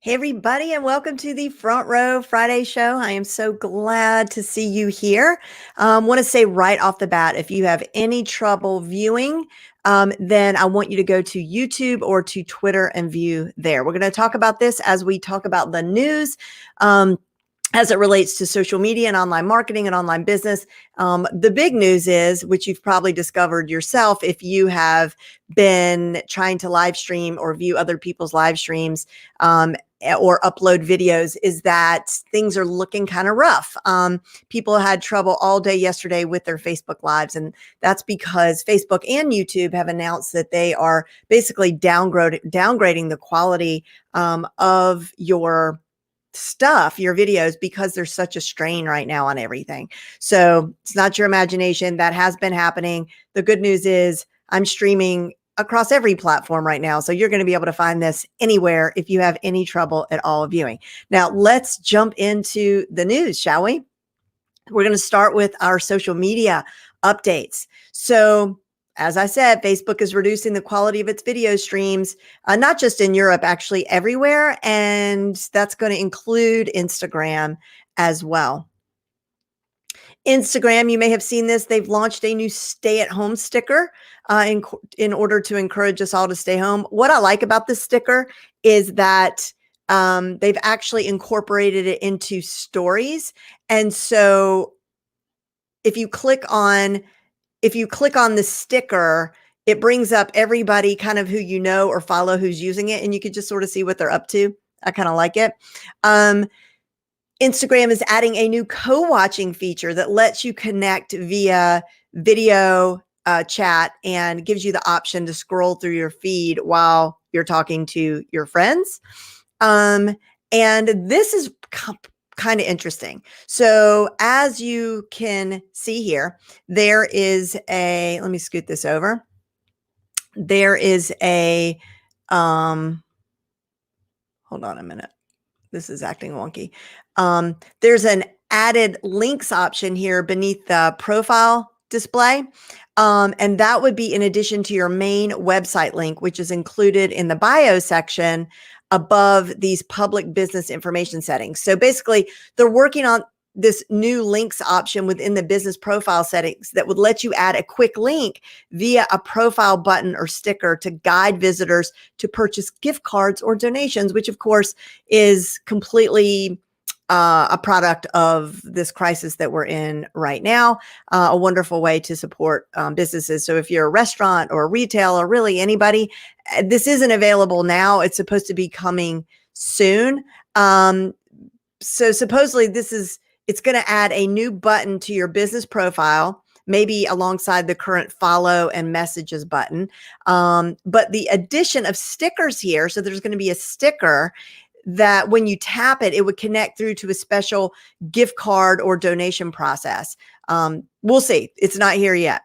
Hey, everybody, and welcome to the Front Row Friday show. I am so glad to see you here. Want to say right off the bat, if you have any trouble viewing, then I want you to go to YouTube or to Twitter and view there. We're going to talk about this as we talk about the news. As it relates to social media and online marketing and online business. The big news is, which you've probably discovered yourself if you have been trying to live stream or view other people's live streams or upload videos, is that things are looking kind of rough. People had trouble all day yesterday with their Facebook lives, and that's because Facebook and YouTube have announced that they are basically downgrading the quality of your stuff, your videos, because there's such a strain right now on everything. So it's not your imagination. That has been happening. The good news is I'm streaming across every platform right now. So you're going to be able to find this anywhere if you have any trouble at all viewing. Now let's jump into the news, shall we? We're going to start with our social media updates. So as I said, Facebook is reducing the quality of its video streams, not just in Europe, actually everywhere. And that's going to include Instagram as well. Instagram, you may have seen this. They've launched a new stay-at-home sticker in order to encourage us all to stay home. What I like about this sticker is that they've actually incorporated it into stories. And so if you click on the sticker, it brings up everybody kind of who you know or follow who's using it, and you can just sort of see what they're up to. I kind of like it. Instagram is adding a new co-watching feature that lets you connect via video chat and gives you the option to scroll through your feed while you're talking to your friends. And this is kind of interesting. So as you can see here, there is let me scoot this over. There is hold on a minute. This is acting wonky. There's an added links option here beneath the profile display. And that would be in addition to your main website link, which is included in the bio section above these public business information settings. So basically, they're working on this new links option within the business profile settings that would let you add a quick link via a profile button or sticker to guide visitors to purchase gift cards or donations, which of course is completely a product of this crisis that we're in right now, a wonderful way to support businesses. So if you're a restaurant or a retail or really anybody, this isn't available now. It's supposed to be coming soon. So supposedly it's going to add a new button to your business profile, maybe alongside the current follow and messages button. But the addition of stickers here, so there's going to be a sticker that when you tap it, it would connect through to a special gift card or donation process. We'll see. It's not here yet.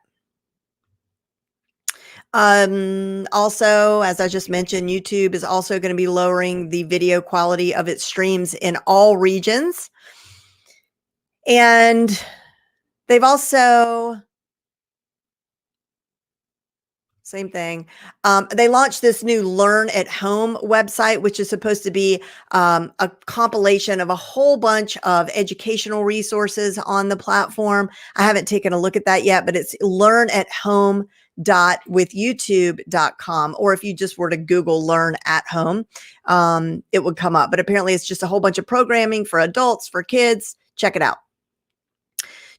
Also, as I just mentioned, YouTube is also going to be lowering the video quality of its streams in all regions. And they've also, same thing. They launched this new Learn at Home website, which is supposed to be a compilation of a whole bunch of educational resources on the platform. I haven't taken a look at that yet, but it's learnathome.withyoutube.com. Or if you just were to Google Learn at Home, it would come up. But apparently it's just a whole bunch of programming for adults, for kids. Check it out.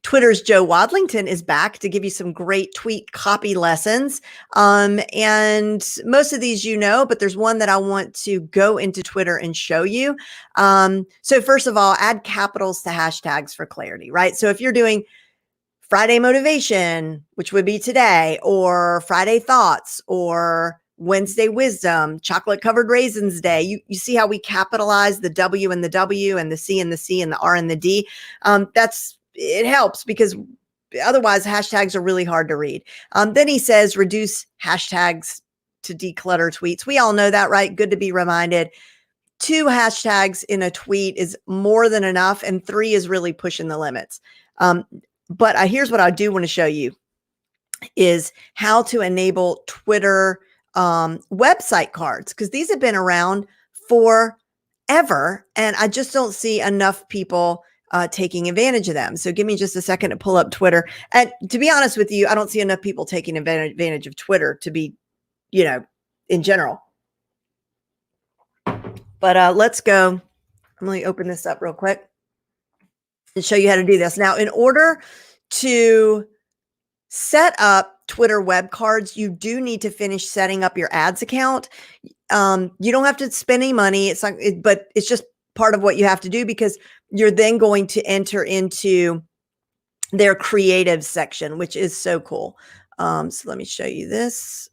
Twitter's Joe Wadlington is back to give you some great tweet copy lessons. And most of these you know, but there's one that I want to go into Twitter and show you. So first of all, add capitals to hashtags for clarity, right? So if you're doing Friday motivation, which would be today, or Friday thoughts, or Wednesday wisdom, chocolate covered raisins day, you see how we capitalize the W and the W and the C and the C and the R and the D. It helps because otherwise hashtags are really hard to read. Then he says, reduce hashtags to declutter tweets. We all know that, right? Good to be reminded. 2 hashtags in a tweet is more than enough, and 3 is really pushing the limits. But here's what I do want to show you is how to enable Twitter website cards, because these have been around for ever. And I just don't see enough people taking advantage of them. So give me just a second to pull up Twitter. And to be honest with you, I don't see enough people taking advantage of Twitter to be, in general. But let's go. I'm going to open this up real quick and show you how to do this. Now, in order to set up Twitter web cards, you do need to finish setting up your ads account. You don't have to spend any money. It's not, but it's just part of what you have to do, because you're then going to enter into their creative section, which is so cool. So let me show you this.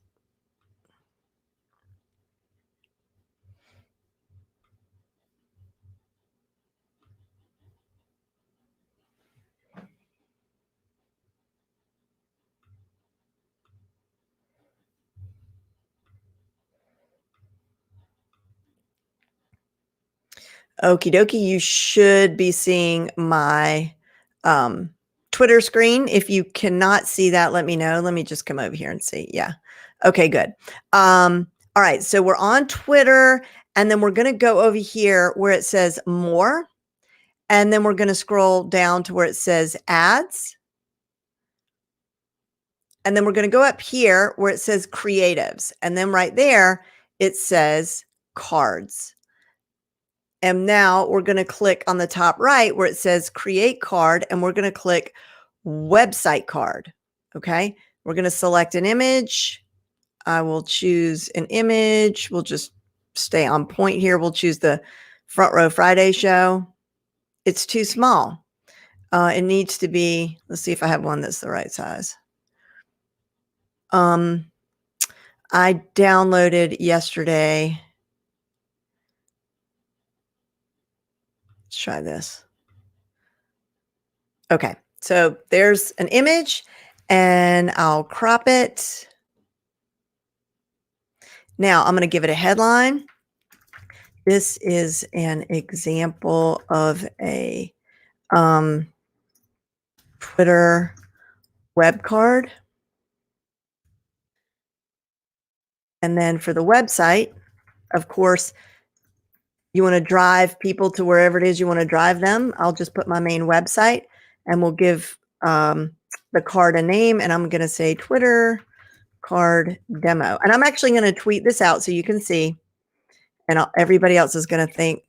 Okie dokie. You should be seeing my Twitter screen. If you cannot see that, let me know. Let me just come over here and see. Yeah. Okay, good. All right. So we're on Twitter, and then we're going to go over here where it says more. And then we're going to scroll down to where it says ads. And then we're going to go up here where it says creatives. And then right there, it says cards. And now we're going to click on the top right where it says create card, and we're going to click website card. Okay. We're going to select an image. I will choose an image. We'll just stay on point here. We'll choose the Front Row Friday show. It's too small. It needs to be, let's see if I have one that's the right size. I downloaded yesterday. Let's try this. Okay, so there's an image, and I'll crop it. Now I'm going to give it a headline. This is an example of a Twitter web card. And then for the website, of course, you want to drive people to wherever it is you want to drive them. I'll just put my main website, and we'll give the card a name, and I'm going to say Twitter card demo. And I'm actually going to tweet this out so you can see, and everybody else is going to think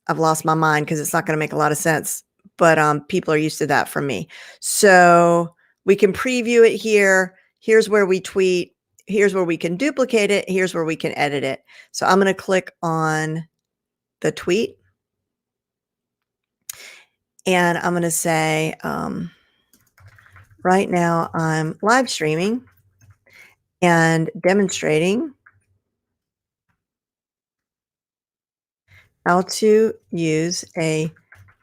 I've lost my mind because it's not going to make a lot of sense, but people are used to that from me. So we can preview it here. Here's where we tweet. Here's where we can duplicate it. Here's where we can edit it. So I'm going to click on the tweet, and I'm going to say, right now I'm live streaming and demonstrating how to use a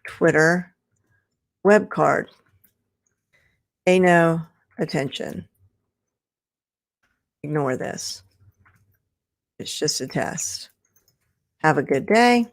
Twitter web card. Pay no attention. Ignore this. It's just a test. Have a good day.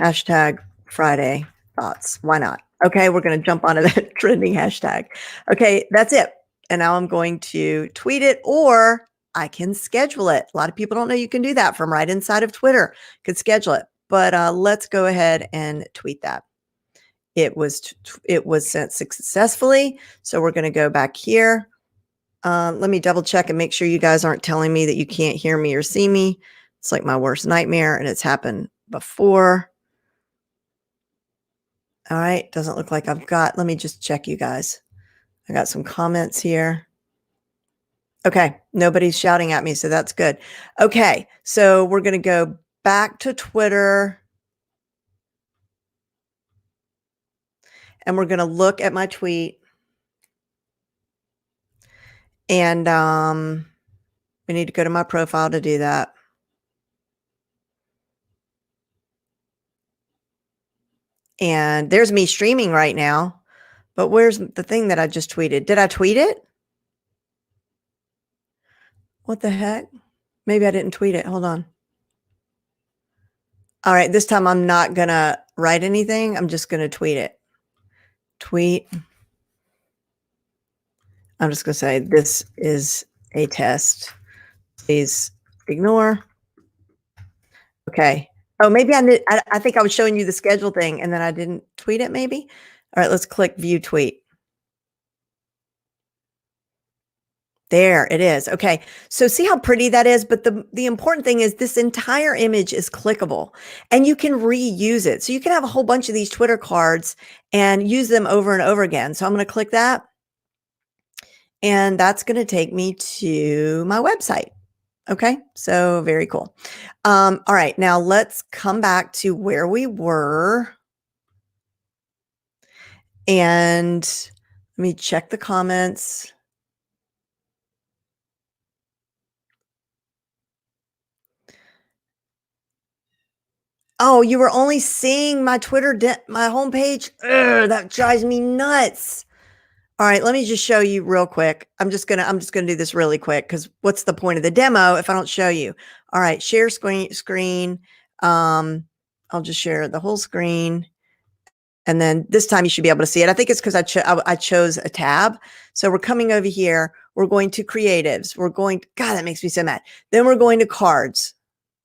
Hashtag Friday thoughts. Why not? Okay, we're going to jump onto that trending hashtag. Okay, that's it. And now I'm going to tweet it, or I can schedule it. A lot of people don't know you can do that from right inside of Twitter. You could schedule it. But let's go ahead and tweet that. It was sent successfully. So we're going to go back here. Let me double check and make sure you guys aren't telling me that you can't hear me or see me. It's like my worst nightmare, and it's happened before. All right. Doesn't look like let me just check you guys. I got some comments here. Okay. Nobody's shouting at me, so that's good. Okay. So we're going to go back to Twitter, and we're going to look at my tweet, and we need to go to my profile to do that. And there's me streaming right now, but where's the thing that I just tweeted? Did I tweet it? What the heck? Maybe I didn't tweet it. Hold on. All right. This time I'm not going to write anything. I'm just going to tweet it. Tweet. I'm just going to say, this is a test. Please ignore. Okay. Oh, maybe I think I was showing you the schedule thing and then I didn't tweet it maybe. All right, let's click view tweet. There it is. Okay. So see how pretty that is? But the important thing is this entire image is clickable and you can reuse it. So you can have a whole bunch of these Twitter cards and use them over and over again. So I'm going to click that and that's going to take me to my website. Okay. So very cool. All right. Now let's come back to where we were and let me check the comments. Oh, you were only seeing my Twitter, my homepage? Ugh, that drives me nuts. All right, let me just show you real quick. I'm just gonna do this really quick because what's the point of the demo if I don't show you? All right, share screen. I'll just share the whole screen. And then this time you should be able to see it. I think it's because I chose a tab. So we're coming over here. We're going to creatives. We're going, God, that makes me so mad. Then we're going to cards.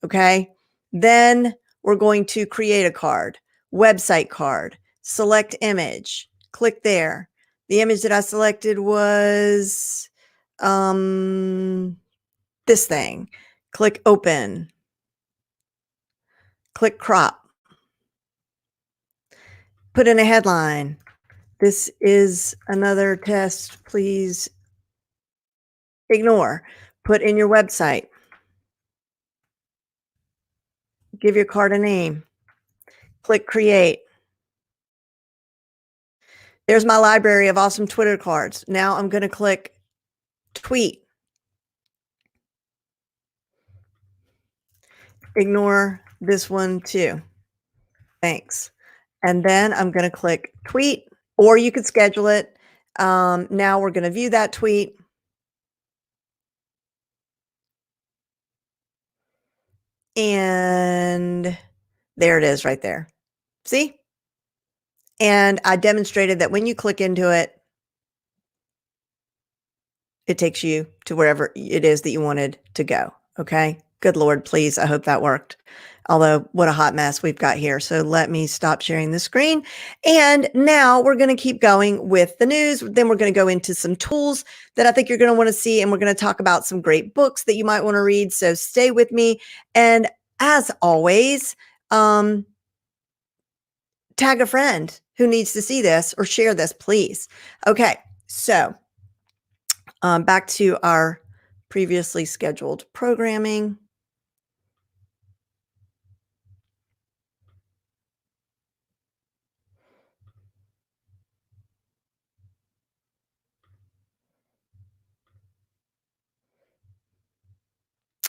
Okay. Then we're going to create a card, website card, select image, click there. The image that I selected was this thing. Click open, click crop, put in a headline. This is another test. Please ignore. Put in your website. Give your card a name. Click create. There's my library of awesome Twitter cards. Now I'm going to click tweet. Ignore this one too. Thanks. And then I'm going to click tweet, or you could schedule it. Now we're going to view that tweet. And there it is right there. See? And I demonstrated that when you click into it, it takes you to wherever it is that you wanted to go. Okay. Good Lord, please. I hope that worked. Although what a hot mess we've got here. So let me stop sharing the screen. And now we're going to keep going with the news. Then we're going to go into some tools that I think you're going to want to see. And we're going to talk about some great books that you might want to read. So stay with me. And as always, tag a friend who needs to see this or share this, please. Okay. So back to our previously scheduled programming.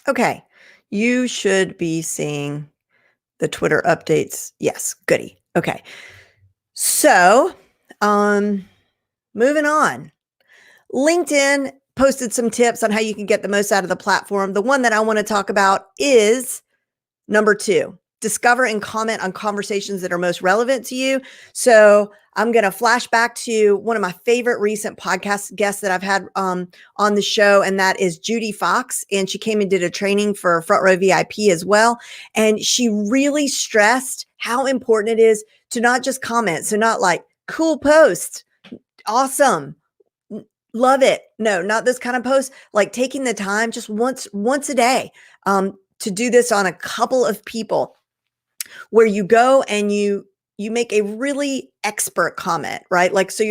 Okay, you should be seeing the Twitter updates. Yes, goody. Okay, so moving on. LinkedIn posted some tips on how you can get the most out of the platform. The one that I want to talk about is number 2. Discover and comment on conversations that are most relevant to you. So I'm going to flash back to one of my favorite recent podcast guests that I've had on the show, and that is Judy Fox. And she came and did a training for Front Row VIP as well. And she really stressed how important it is to not just comment. So not like, cool post, awesome, love it. No, not this kind of post. Like taking the time just once a day to do this on a couple of people, where you go and you make a really expert comment, right? Like, so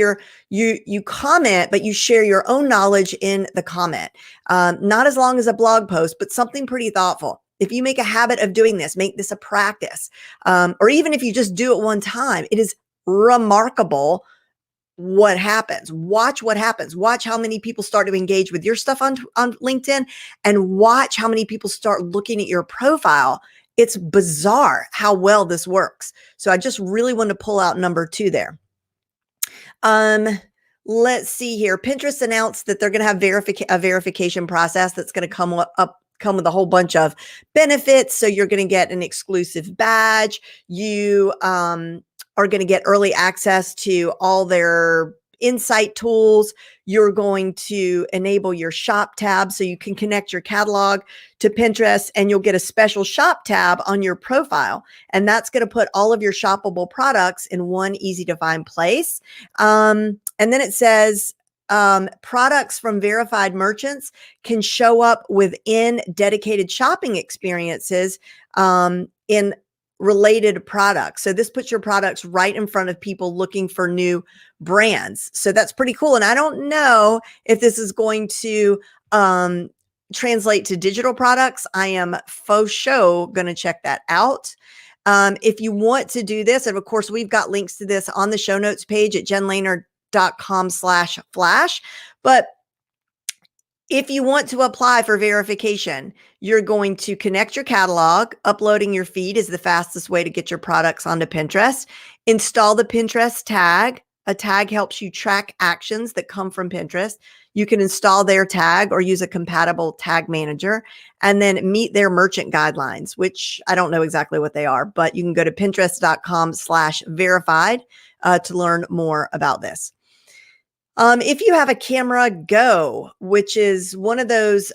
you comment, but you share your own knowledge in the comment. Not as long as a blog post, but something pretty thoughtful. If you make a habit of doing this, make this a practice, or even if you just do it one time, it is remarkable what happens. Watch what happens. Watch how many people start to engage with your stuff on LinkedIn, and watch how many people start looking at your profile. It's bizarre how well this works. So I just really want to pull out number 2 there. Let's see here. Pinterest announced that they're going to have a verification process that's going to come with a whole bunch of benefits. So you're going to get an exclusive badge. You are going to get early access to all their insight tools. You're going to enable your shop tab so you can connect your catalog to Pinterest, and you'll get a special shop tab on your profile. And that's going to put all of your shoppable products in one easy to find place. And then it says, products from verified merchants can show up within dedicated shopping experiences in related products. So this puts your products right in front of people looking for new brands. So that's pretty cool. And I don't know if this is going to translate to digital products. I am faux show going to check that out. If you want to do this, and of course, we've got links to this on the show notes page at jenlehner.com/flash. But if you want to apply for verification, you're going to connect your catalog. Uploading your feed is the fastest way to get your products onto Pinterest. Install the Pinterest tag. A tag helps you track actions that come from Pinterest. You can install their tag or use a compatible tag manager, and then meet their merchant guidelines, which I don't know exactly what they are, but you can go to pinterest.com/verified to learn more about this. If you have a Camera Go, which is one of those,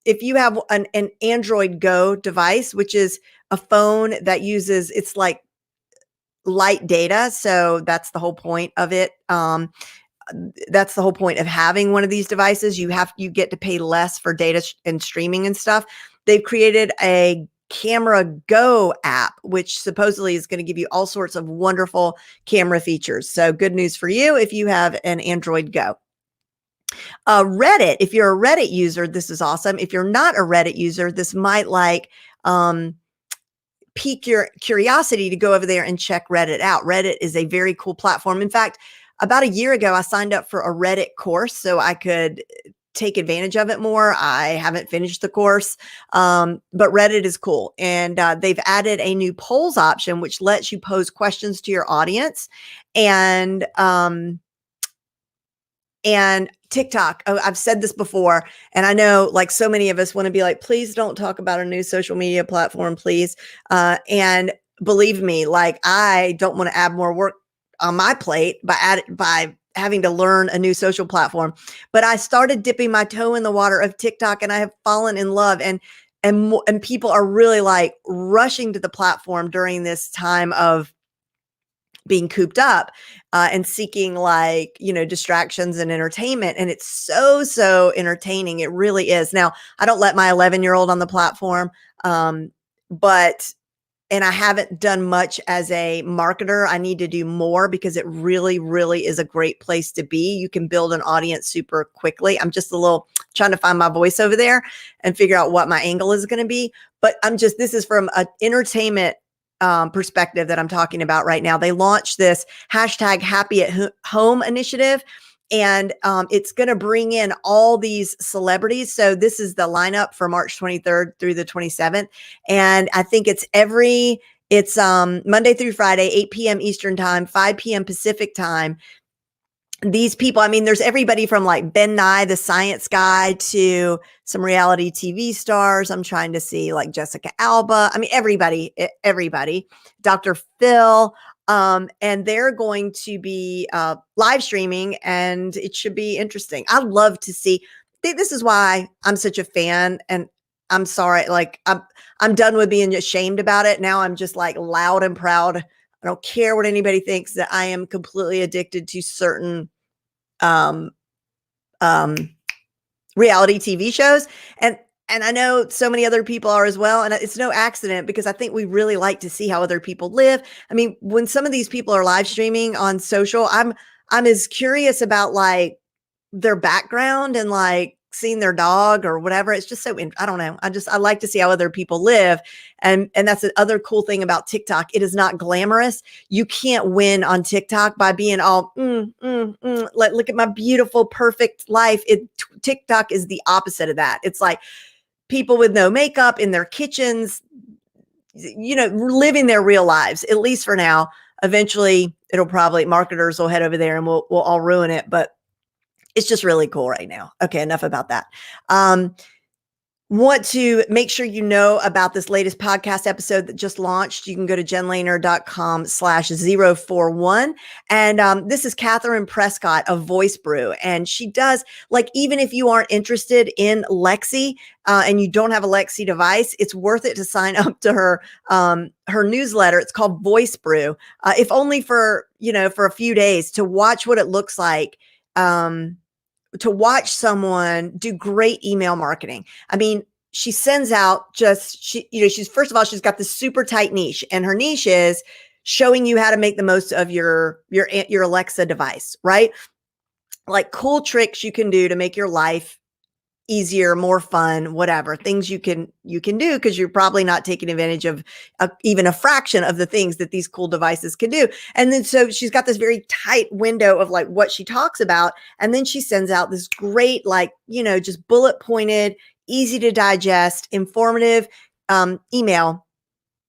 if you have an Android Go device, which is a phone that uses, it's like light data. So that's the whole point of it. That's the whole point of having one of these devices. You get to pay less for data and streaming and stuff. They've created a Camera Go app, which supposedly is going to give you all sorts of wonderful camera features. So good news for you if you have an Android Go. Reddit, if you're a Reddit user, this is awesome. If you're not a Reddit user, this might pique your curiosity to go over there and check Reddit out. Reddit is a very cool platform. In fact, about a year ago, I signed up for a Reddit course so I could take advantage of it more. I haven't finished the course, but Reddit is cool. And they've added a new polls option, which lets you pose questions to your audience. And TikTok, I've said this before, and I know like so many of us want to be like, please don't talk about a new social media platform, please. And believe me, like I don't want to add more work on my plate by having to learn a new social platform. But I started dipping my toe in the water of TikTok, and I have fallen in love. And people are really like rushing to the platform during this time of being cooped up and seeking distractions and entertainment. And it's so entertaining. It really is. Now, I don't let my 11-year-old on the platform, and I haven't done much as a marketer. I need to do more because it really is a great place to be. You can build an audience super quickly. I'm just a little trying to find my voice over there and figure out what my angle is going to be. But this is from an entertainment perspective that I'm talking about right now. They launched this #HappyAtHome initiative, and it's going to bring in all these celebrities. So this is the lineup for March 23rd through the 27th. And I think it's Monday through Friday, 8 p.m. Eastern time, 5 p.m. Pacific time. These people, I mean, there's everybody from like Ben Nye, the science guy, to some reality TV stars. I'm trying to see like Jessica Alba. I mean, everybody, Dr. Phil. And they're going to be live streaming, and it should be interesting. I love to see. This is why I'm such a fan, and I'm sorry, like I'm done with being ashamed about it. Now I'm just like loud and proud. I don't care what anybody thinks, that I am completely addicted to certain reality TV shows. And I know so many other people are as well. And it's no accident, because I think we really like to see how other people live. I mean, when some of these people are live streaming on social, I'm as curious about like their background and like seeing their dog or whatever. It's just so, I don't know. I like to see how other people live. And that's the other cool thing about TikTok. It is not glamorous. You can't win on TikTok by being all, like, look at my beautiful, perfect life. TikTok is the opposite of that. It's like people with no makeup in their kitchens, living their real lives, at least for now. Eventually marketers will head over there and we'll all ruin it. But it's just really cool right now. Okay, enough about that. Want to make sure you know about this latest podcast episode that just launched, you can go to jenlehner.com/041. And this is Catherine Prescott of Voice Brew. And she does, like, even if you aren't interested in Lexi and you don't have a Lexi device, it's worth it to sign up to her newsletter. It's called Voice Brew. If only for, for a few days, to watch what it looks like. To watch someone do great email marketing. I mean, she sends out she's, first of all, she's got this super tight niche, and her niche is showing you how to make the most of your Alexa device, right? Like cool tricks you can do to make your life easier, more fun, whatever things you can do, because you're probably not taking advantage of even a fraction of the things that these cool devices can do. And then so she's got this very tight window of like what she talks about, and then she sends out this great, like, just bullet pointed, easy to digest, informative email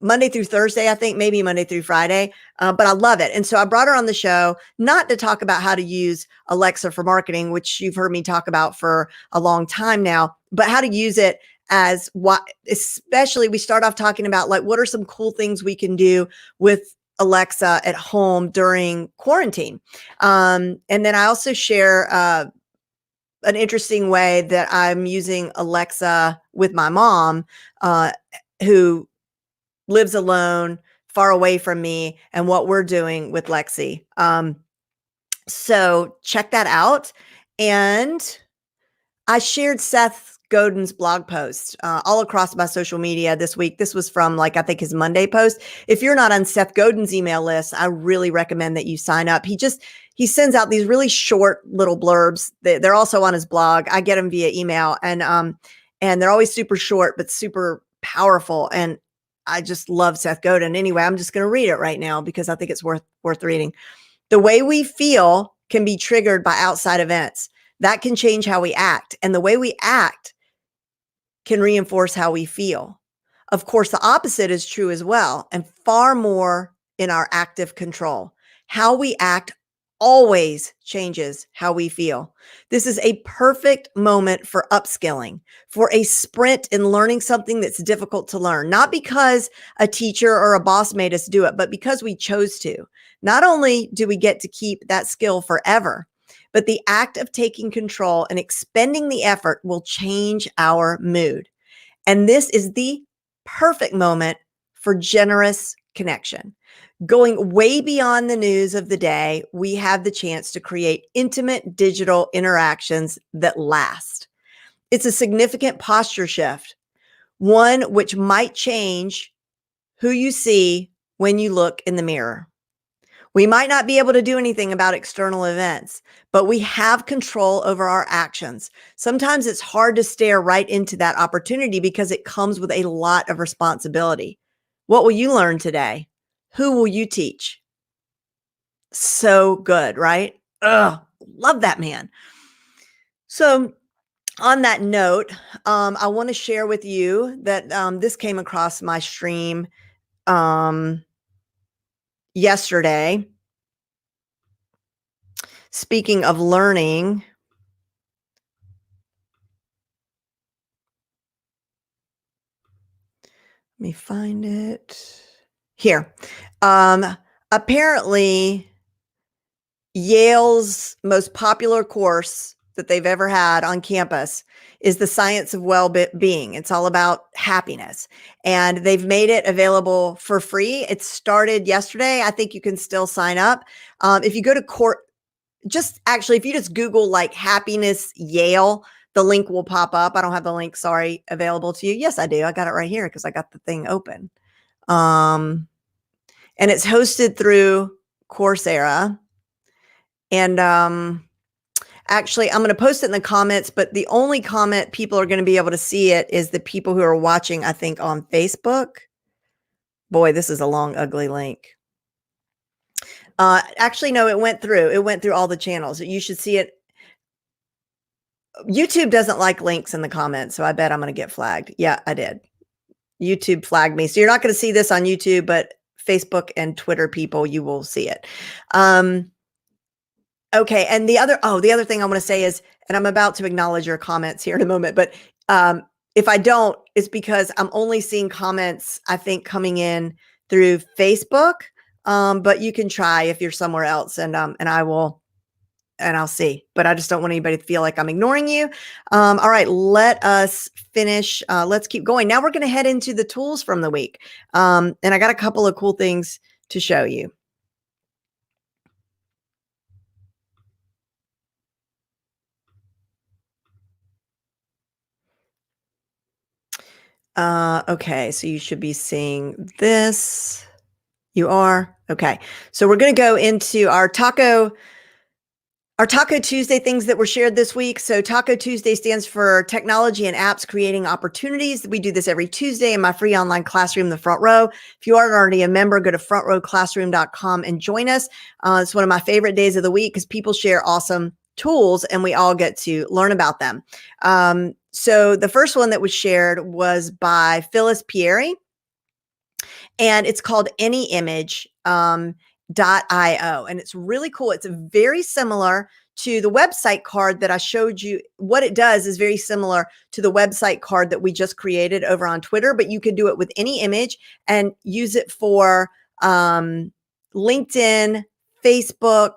Monday through Thursday, I think, maybe Monday through Friday. But I love it. And so I brought her on the show, not to talk about how to use Alexa for marketing, which you've heard me talk about for a long time now, but how to use it as what, especially we start off talking about, like, what are some cool things we can do with Alexa at home during quarantine. And then I also share an interesting way that I'm using Alexa with my mom, who lives alone, far away from me, and what we're doing with Lexi. So check that out. And I shared Seth Godin's blog post all across my social media this week. This was from, like, I think his Monday post. If you're not on Seth Godin's email list, I really recommend that you sign up. He sends out these really short little blurbs. They're also on his blog. I get them via email, and they're always super short, but super powerful. And I just love Seth Godin. Anyway, I'm just going to read it right now because I think it's worth reading. The way we feel can be triggered by outside events. That can change how we act. And the way we act can reinforce how we feel. Of course, the opposite is true as well, and far more in our active control. How we act always changes how we feel. This is a perfect moment for upskilling, for a sprint in learning something that's difficult to learn, not because a teacher or a boss made us do it, but because we chose to. Not only do we get to keep that skill forever, but the act of taking control and expending the effort will change our mood. And this is the perfect moment for generous connection. Going way beyond the news of the day, we have the chance to create intimate digital interactions that last. It's a significant posture shift, one which might change who you see when you look in the mirror. We might not be able to do anything about external events, but we have control over our actions. Sometimes it's hard to stare right into that opportunity because it comes with a lot of responsibility. What will you learn today? Who will you teach? So good, right? Ugh, love that man. So on that note, I want to share with you that this came across my stream yesterday. Speaking of learning, let me find it here. Apparently, Yale's most popular course that they've ever had on campus is the science of well-being. It's all about happiness, and they've made it available for free. It started yesterday. I think you can still sign up. If you go to if you just Google like happiness Yale, the link will pop up. I don't have the link, sorry, available to you. Yes, I do. I got it right here because I got the thing open. And it's hosted through Coursera. And actually, I'm going to post it in the comments, but the only comment people are going to be able to see it is the people who are watching, I think, on Facebook. Boy, this is a long, ugly link. Actually, no, it went through. It went through all the channels. You should see it. YouTube doesn't like links in the comments, so I bet I'm going to get flagged. Yeah, I did. YouTube flagged me. So you're not going to see this on YouTube, but Facebook and Twitter people, you will see it. Okay. And the other thing I want to say is, and I'm about to acknowledge your comments here in a moment, but if I don't, it's because I'm only seeing comments, I think, coming in through Facebook. But you can try if you're somewhere else, and I'll see. But I just don't want anybody to feel like I'm ignoring you. All right, let us finish. Let's keep going. Now we're going to head into the tools from the week. And I got a couple of cool things to show you. Okay, so you should be seeing this. You are? Okay. So we're going to go into our Taco Tuesday things that were shared this week. So Taco Tuesday stands for Technology and Apps Creating Opportunities. We do this every Tuesday in my free online classroom, The Front Row. If you aren't already a member, go to frontrowclassroom.com and join us. It's one of my favorite days of the week because people share awesome tools and we all get to learn about them. So the first one that was shared was by Phyllis Pieri, and it's called AnyImage.io. And it's really cool. It's very similar to the website card that I showed you. What it does is very similar to the website card that we just created over on Twitter, but you could do it with any image and use it for LinkedIn, Facebook,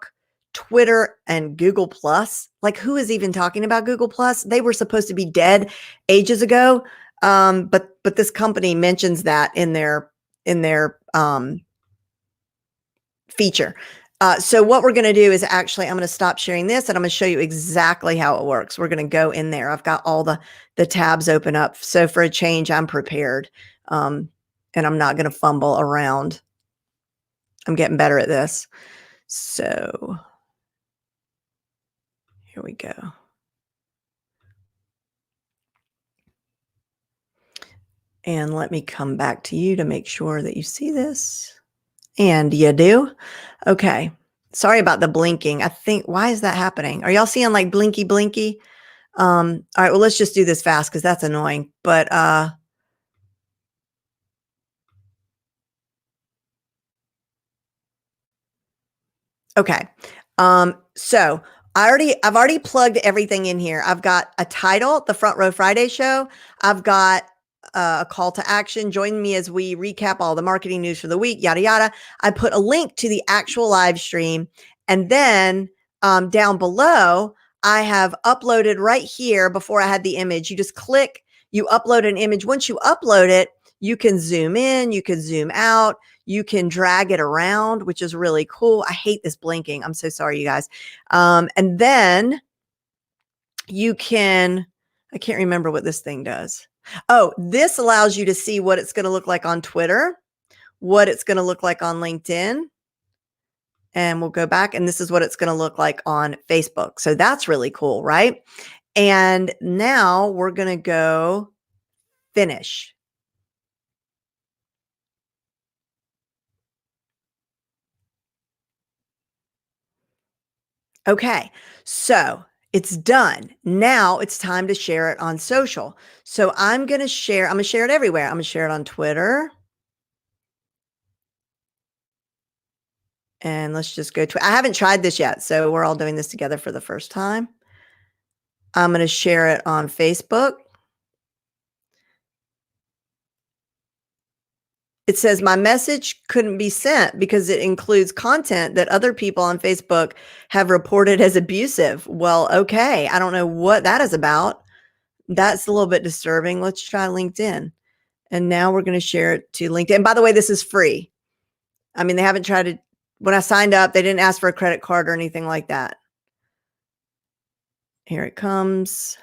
Twitter, and Google Plus. Like, who is even talking about Google Plus? They were supposed to be dead ages ago. But this company mentions that in their feature. So what we're going to do is actually, I'm going to stop sharing this and I'm going to show you exactly how it works. We're going to go in there. I've got all the tabs open up. So for a change, I'm prepared. And I'm not going to fumble around. I'm getting better at this. So here we go. And let me come back to you to make sure that you see this. And you do? Okay. Sorry about the blinking. I think, why is that happening? Are y'all seeing like blinky blinky? All right, well, let's just do this fast because that's annoying. But okay. So I've already plugged everything in here. I've got a title, The Front Row Friday Show. I've got a call to action. Join me as we recap all the marketing news for the week, yada, yada. I put a link to the actual live stream. And then down below, I have uploaded right here before I had the image. You just click, you upload an image. Once you upload it, you can zoom in, you can zoom out, you can drag it around, which is really cool. I hate this blinking. I'm so sorry, you guys. And then you can, I can't remember what this thing does. Oh, this allows you to see what it's going to look like on Twitter, what it's going to look like on LinkedIn. And we'll go back, and this is what it's going to look like on Facebook. So that's really cool, right? And now we're going to go finish. Okay, so it's done. Now it's time to share it on social. So I'm going to share it everywhere. I'm going to share it on Twitter. And let's just go to, I haven't tried this yet. So we're all doing this together for the first time. I'm going to share it on Facebook. It says my message couldn't be sent because it includes content that other people on Facebook have reported as abusive. Well, okay. I don't know what that is about. That's a little bit disturbing. Let's try LinkedIn. And now we're going to share it to LinkedIn. By the way, this is free. I mean, they haven't tried to, when I signed up, they didn't ask for a credit card or anything like that. Here it comes.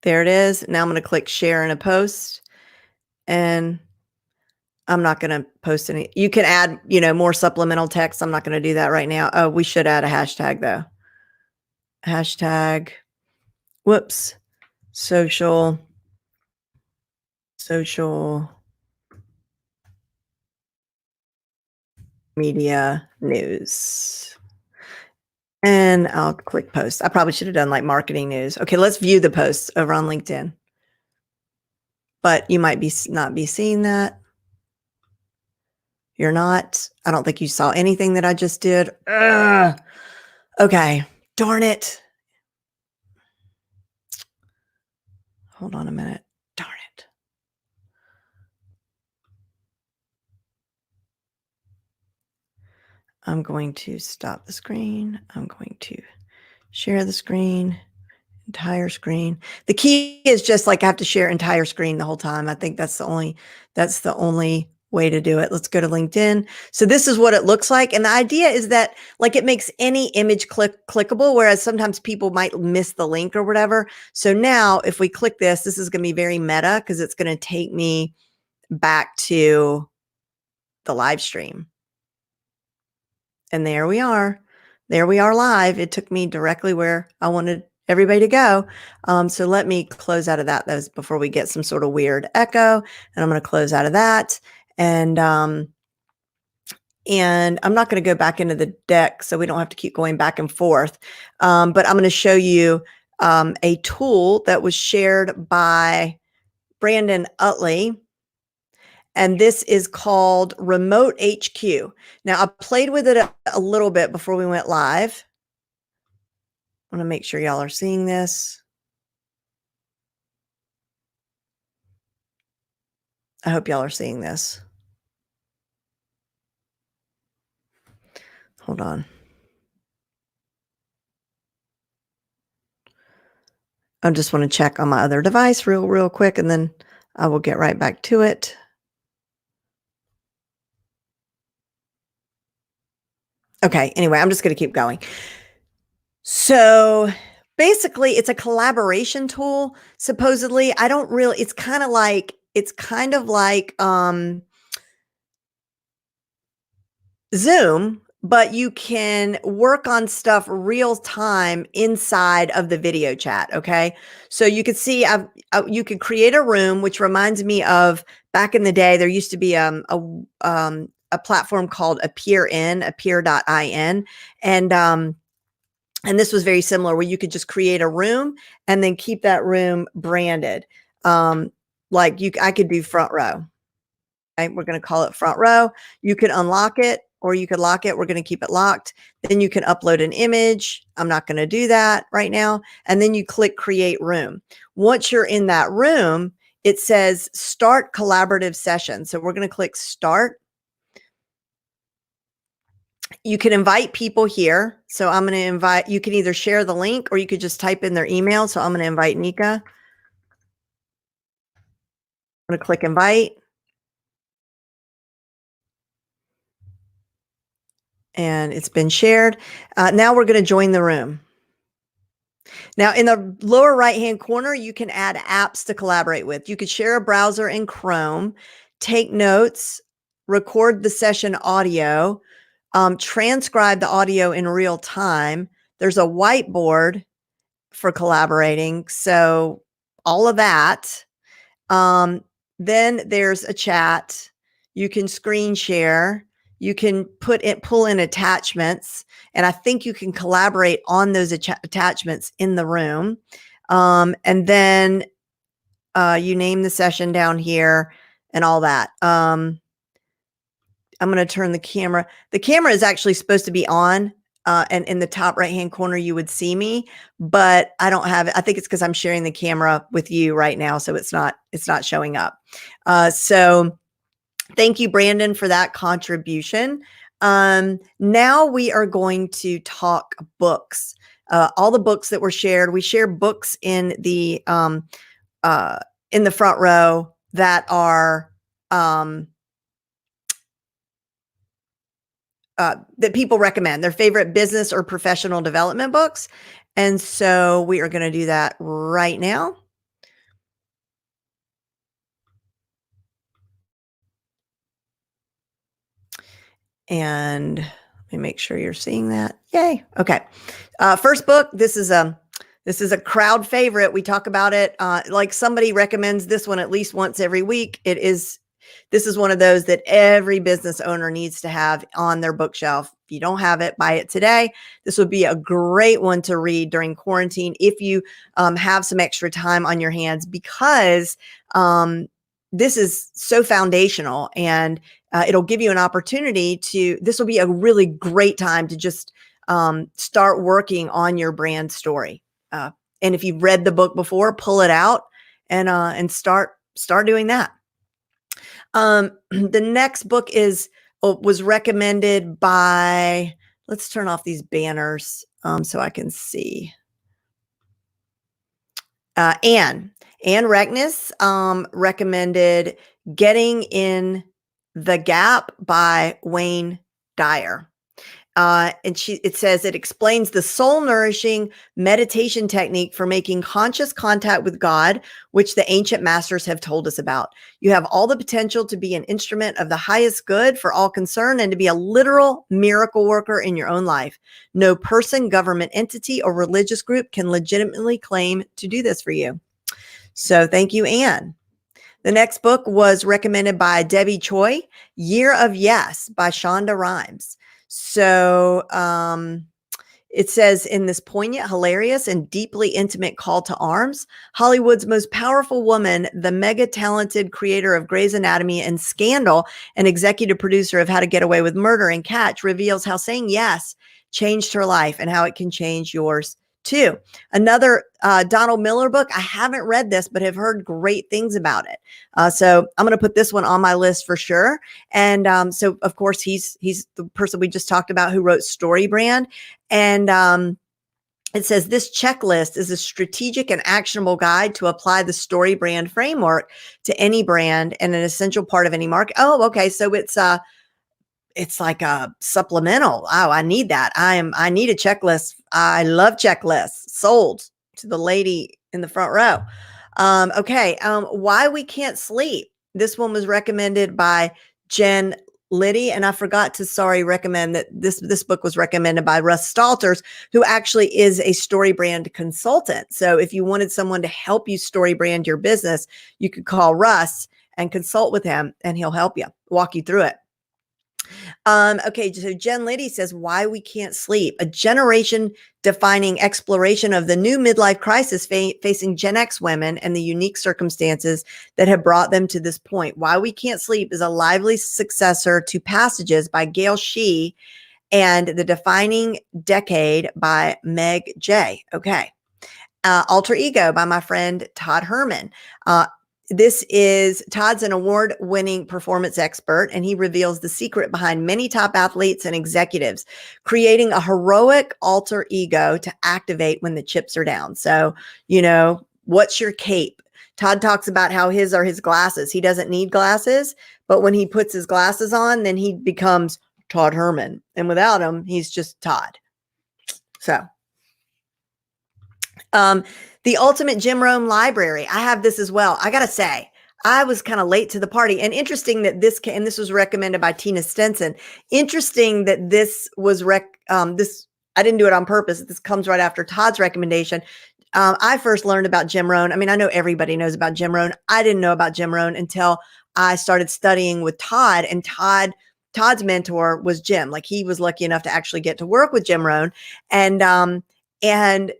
There it is. Now I'm going to click share in a post, and I'm not going to post any. You can add, more supplemental text. I'm not going to do that right now. Oh, we should add a hashtag though. Hashtag, whoops, social media news. And I'll click post. I probably should have done like marketing news. Okay, let's view the posts over on LinkedIn. But you might not be seeing that. You're not. I don't think you saw anything that I just did. Ugh. Okay, darn it. hold on a minute. Darn it. I'm going to stop the screen. I'm going to share the screen, entire screen. The key is just like I have to share entire screen the whole time. I think that's the only way to do it. Let's go to LinkedIn. So this is what it looks like. And the idea is that like it makes any image clickable, whereas sometimes people might miss the link or whatever. So now if we click this is going to be very meta because it's going to take me back to the live stream. And there we are. There we are live. It took me directly where I wanted everybody to go. So let me close out of that before we get some sort of weird echo. And I'm going to close out of that. And I'm not going to go back into the deck so we don't have to keep going back and forth. But I'm going to show you a tool that was shared by Brandon Utley. And this is called Remote HQ. Now, I played with it a little bit before we went live. I want to make sure y'all are seeing this. I hope y'all are seeing this. Hold on. I just want to check on my other device real quick, and then I will get right back to it. Okay, anyway, I'm just going to keep going. So basically, it's a collaboration tool. Supposedly, I don't really, it's kind of like Zoom, but you can work on stuff real time inside of the video chat. Okay. So you could see, you could create a room, which reminds me of back in the day, there used to be a platform called appear.in. And this was very similar where you could just create a room and then keep that room branded. I could do front row. Okay, we're going to call it front row. You could unlock it or you could lock it. We're going to keep it locked. Then you can upload an image. I'm not going to do that right now. And then you click create room. Once you're in that room, it says start collaborative session. So we're going to click start. You can invite people here. So I'm going to invite, you can either share the link or you could just type in their email. So I'm going to invite Nika. I'm going to click invite. And it's been shared. Now we're going to join the room. Now in the lower right-hand corner, you can add apps to collaborate with. You could share a browser in Chrome, take notes, record the session audio, transcribe the audio in real time. There's a whiteboard for collaborating. So all of that. Then there's a chat. You can screen share. You can pull in attachments. And I think you can collaborate on those attachments in the room. And then you name the session down here and all that. I'm going to turn the camera. The camera is actually supposed to be on. And in the top right-hand corner, you would see me, but I don't have it. I think it's because I'm sharing the camera with you right now. So it's not showing up. So thank you, Brandon, for that contribution. Now we are going to talk books. All the books that were shared, we share books in the front row that are, that people recommend, their favorite business or professional development books. And so we are going to do that right now. And let me make sure you're seeing that. Yay. Okay. First book. This is a crowd favorite. We talk about it. Like somebody recommends this one at least once every week. This is one of those that every business owner needs to have on their bookshelf. If you don't have it, buy it today. This would be a great one to read during quarantine if you have some extra time on your hands, because this is so foundational, and it'll give you an opportunity this will be a really great time to just start working on your brand story. And if you've read the book before, pull it out and start doing that. The next book was recommended by, let's turn off these banners so I can see. Anne Reckness recommended Getting in the Gap by Wayne Dyer. And it says it explains the soul nourishing meditation technique for making conscious contact with God, which the ancient masters have told us about. You have all the potential to be an instrument of the highest good for all concerned and to be a literal miracle worker in your own life. No person, government entity, or religious group can legitimately claim to do this for you. So thank you, Anne. The next book was recommended by Debbie Choi, Year of Yes by Shonda Rhimes. So it says, in this poignant, hilarious, and deeply intimate call to arms, Hollywood's most powerful woman, the mega talented creator of Grey's Anatomy and Scandal, and executive producer of How to Get Away with Murder and Catch, reveals how saying yes changed her life and how it can change yours too. Another Donald Miller book. I haven't read this, but have heard great things about it. So I'm going to put this one on my list for sure. And so, of course, he's the person we just talked about who wrote Story Brand. And it says this checklist is a strategic and actionable guide to apply the Story Brand framework to any brand and an essential part of any market. Oh, okay. So it's like a supplemental. Oh, I need that. I need a checklist. I love checklists. Sold to the lady in the front row. Okay. Why We Can't Sleep. This one was recommended by Jen Liddy. And I forgot to recommend that this book was recommended by Russ Stalters, who actually is a story brand consultant. So if you wanted someone to help you story brand your business, you could call Russ and consult with him and he'll help you, walk you through it. Okay, so Jen Liddy says, Why We Can't Sleep, a generation-defining exploration of the new midlife crisis facing Gen X women and the unique circumstances that have brought them to this point. Why We Can't Sleep is a lively successor to Passages by Gail Shee and The Defining Decade by Meg J. Okay. Alter Ego by my friend Todd Herman. Todd's an award-winning performance expert, and he reveals the secret behind many top athletes and executives, creating a heroic alter ego to activate when the chips are down. So, what's your cape? Todd talks about how his are his glasses. He doesn't need glasses, but when he puts his glasses on, then he becomes Todd Herman. And without him, he's just Todd. So, The Ultimate Jim Rohn Library. I have this as well. I got to say, I was kind of late to the party, and interesting that this was recommended by Tina Stinson. Interesting that this was I didn't do it on purpose. This comes right after Todd's recommendation. I first learned about Jim Rohn. I mean, I know everybody knows about Jim Rohn. I didn't know about Jim Rohn until I started studying with Todd, and Todd's mentor was Jim. Like, he was lucky enough to actually get to work with Jim Rohn, and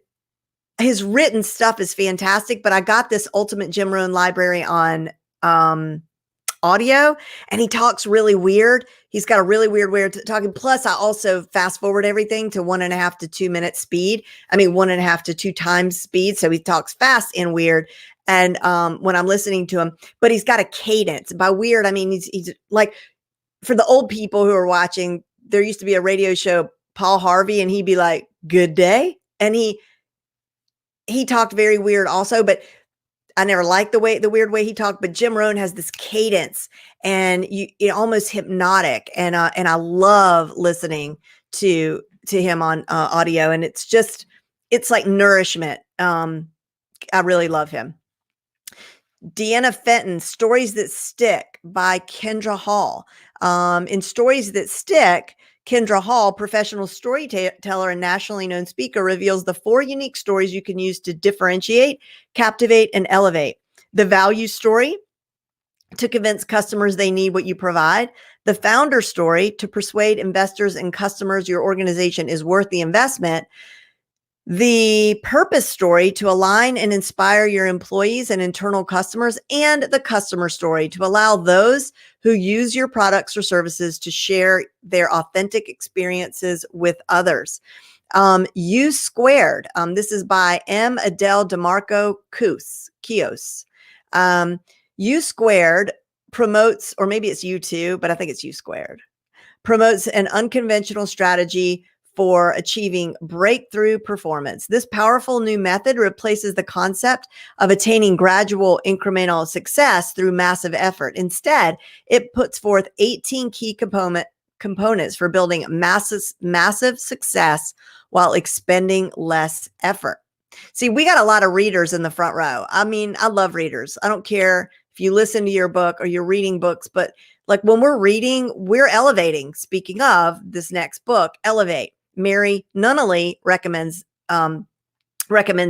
his written stuff is fantastic, but I got this Ultimate Jim Rohn Library on audio, and he talks really weird. He's got a really weird way of talking. Plus, I also fast forward everything to 1.5 to 2 minute speed. 1.5 to 2 times speed. So he talks fast and weird. And when I'm listening to him, but he's got a cadence. By weird, I mean, he's like, for the old people who are watching, there used to be a radio show, Paul Harvey, and he'd be like, "Good day." And he talked very weird also, but I never liked the weird way he talked. But Jim Rohn has this cadence, and it almost hypnotic, and I love listening to him on audio, and it's like nourishment. I really love him. Deanna Fenton, Stories That Stick by Kendra Hall. In Stories That Stick, Kendra Hall, professional storyteller and nationally known speaker, reveals the 4 unique stories you can use to differentiate, captivate, and elevate. The value story, to convince customers they need what you provide. The founder story, to persuade investors and customers your organization is worth the investment. The purpose story, to align and inspire your employees and internal customers, and the customer story, to allow those who use your products or services to share their authentic experiences with others. U Squared. This is by M. Adele DeMarco Kios. U squared promotes, or maybe it's U2, but I think it's U squared, promotes an unconventional strategy for achieving breakthrough performance. This powerful new method replaces the concept of attaining gradual incremental success through massive effort. Instead, it puts forth 18 key components for building massive success while expending less effort. See, we got a lot of readers in the front row. I mean, I love readers. I don't care if you listen to your book or you're reading books, but like when we're reading, we're elevating. Speaking of this next book, Elevate. Mary Nunnally recommends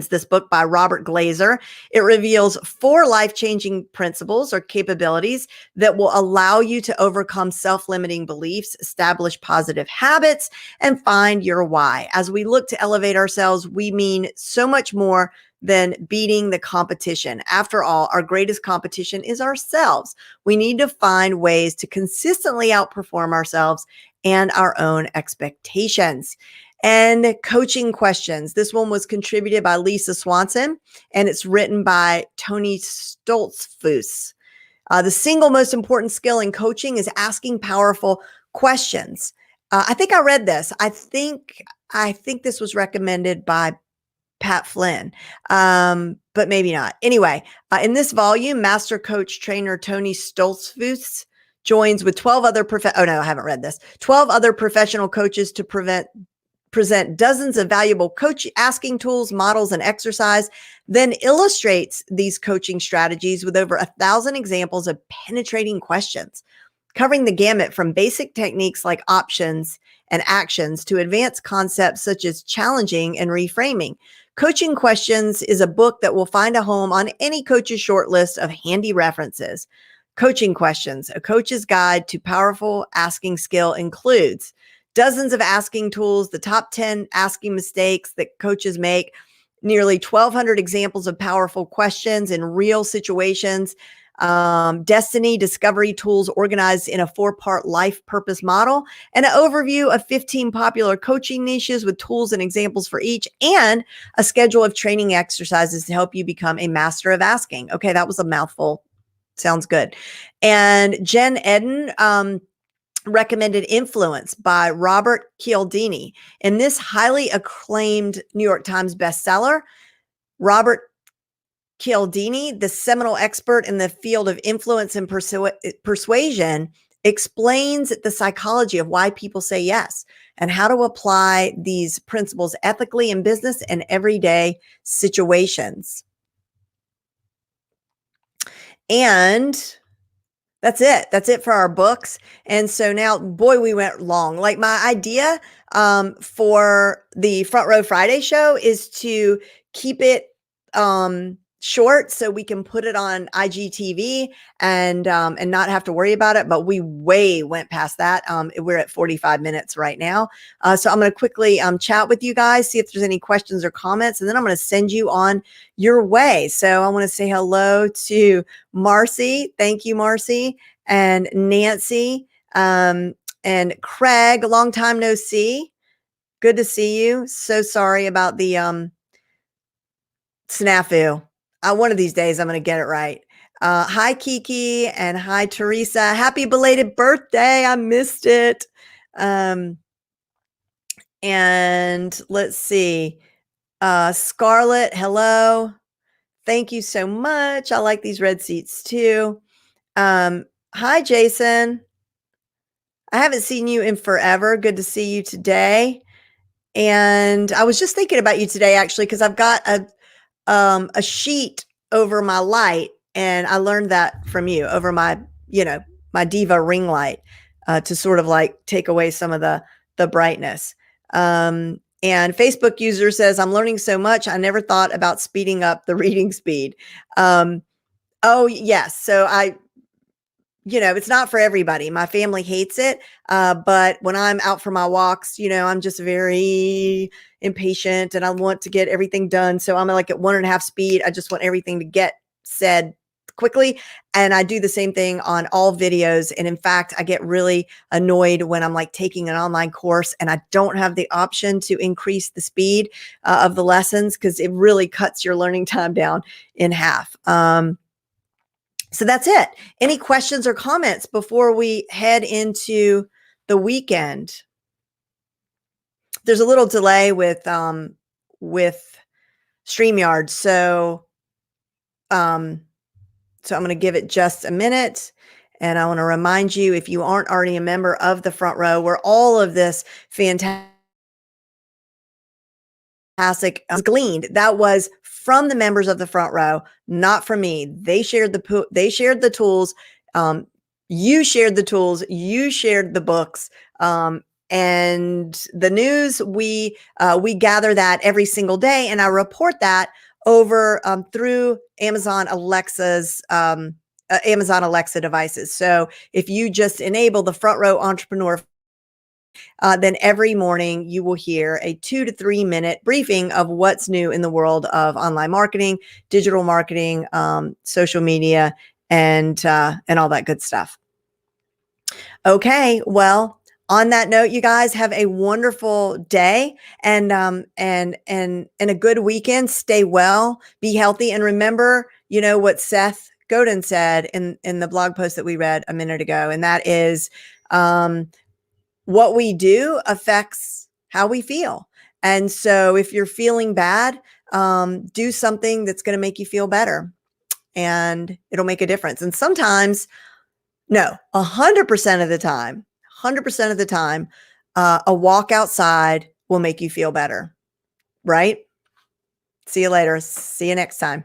this book by Robert Glazer. It reveals 4 life-changing principles or capabilities that will allow you to overcome self-limiting beliefs, establish positive habits, and find your why. As we look to elevate ourselves, we mean so much more than beating the competition. After all, our greatest competition is ourselves. We need to find ways to consistently outperform ourselves and our own expectations. And coaching questions. This one was contributed by Lisa Swanson, and it's written by Tony Stoltzfus. The single most important skill in coaching is asking powerful questions. I think I read this. I think this was recommended by Pat Flynn, but maybe not. Anyway, in this volume, master coach trainer Tony Stoltzfus joins with 12 other 12 other professional coaches to present dozens of valuable coach asking tools, models, and exercise, then illustrates these coaching strategies with over 1,000 examples of penetrating questions, covering the gamut from basic techniques like options and actions to advanced concepts such as challenging and reframing. Coaching Questions is a book that will find a home on any coach's short list of handy references. Coaching Questions, a coach's guide to powerful asking skill, includes dozens of asking tools, the top 10 asking mistakes that coaches make, nearly 1,200 examples of powerful questions in real situations, destiny discovery tools organized in a 4-part life purpose model, and an overview of 15 popular coaching niches with tools and examples for each, and a schedule of training exercises to help you become a master of asking. Okay, that was a mouthful. Sounds good. And Jen Eden, recommended Influence by Robert Cialdini. In this highly acclaimed New York Times bestseller, Robert Cialdini, the seminal expert in the field of influence and persuasion, explains the psychology of why people say yes and how to apply these principles ethically in business and everyday situations. And that's it. That's it for our books. And so now, boy, we went long. Like my idea for the Front Row Friday show is to keep it short so we can put it on IGTV and not have to worry about it. But we way went past that. We're at 45 minutes right now. So I'm going to quickly chat with you guys, see if there's any questions or comments, and then I'm going to send you on your way. So I want to say hello to Marcy. Thank you, Marcy, and Nancy, and Craig. Long time no see. Good to see you. So sorry about the snafu. One of these days, I'm going to get it right. Hi, Kiki, and hi, Teresa. Happy belated birthday. I missed it. And let's see. Scarlett, hello. Thank you so much. I like these red seats too. Hi, Jason. I haven't seen you in forever. Good to see you today. And I was just thinking about you today, actually, because I've got a sheet over my light, and I learned that from you, over my my Diva ring light, to sort of like take away some of the brightness. And Facebook user says, I'm learning so much. I never thought about speeding up the reading speed. Oh yes. So it's not for everybody. My family hates it. But when I'm out for my walks, I'm just very impatient and I want to get everything done. So I'm like at 1.5 speed. I just want everything to get said quickly. And I do the same thing on all videos. And in fact, I get really annoyed when I'm like taking an online course and I don't have the option to increase the speed of the lessons, because it really cuts your learning time down in half. So that's it. Any questions or comments before we head into the weekend? There's a little delay with StreamYard, so I'm going to give it just a minute. And I want to remind you, if you aren't already a member of the Front Row, where all of this fantastic gleaned, that was from the members of the Front Row, not from me. They shared the tools. You shared the tools. You shared the books. And the news, we gather that every single day, and I report that over through Amazon Alexa's Amazon Alexa devices. So if you just enable the Front Row Entrepreneur, then every morning you will hear a 2 to 3 minute briefing of what's new in the world of online marketing, digital marketing, social media, and all that good stuff. Okay, well, on that note, you guys have a wonderful day and a good weekend. Stay well, be healthy, and remember, you know what Seth Godin said in the blog post that we read a minute ago, and that is, what we do affects how we feel. And so, if you're feeling bad, do something that's going to make you feel better, and it'll make a difference. And sometimes, no, 100% of the time, 100% of the time, a walk outside will make you feel better, right? See you later. See you next time.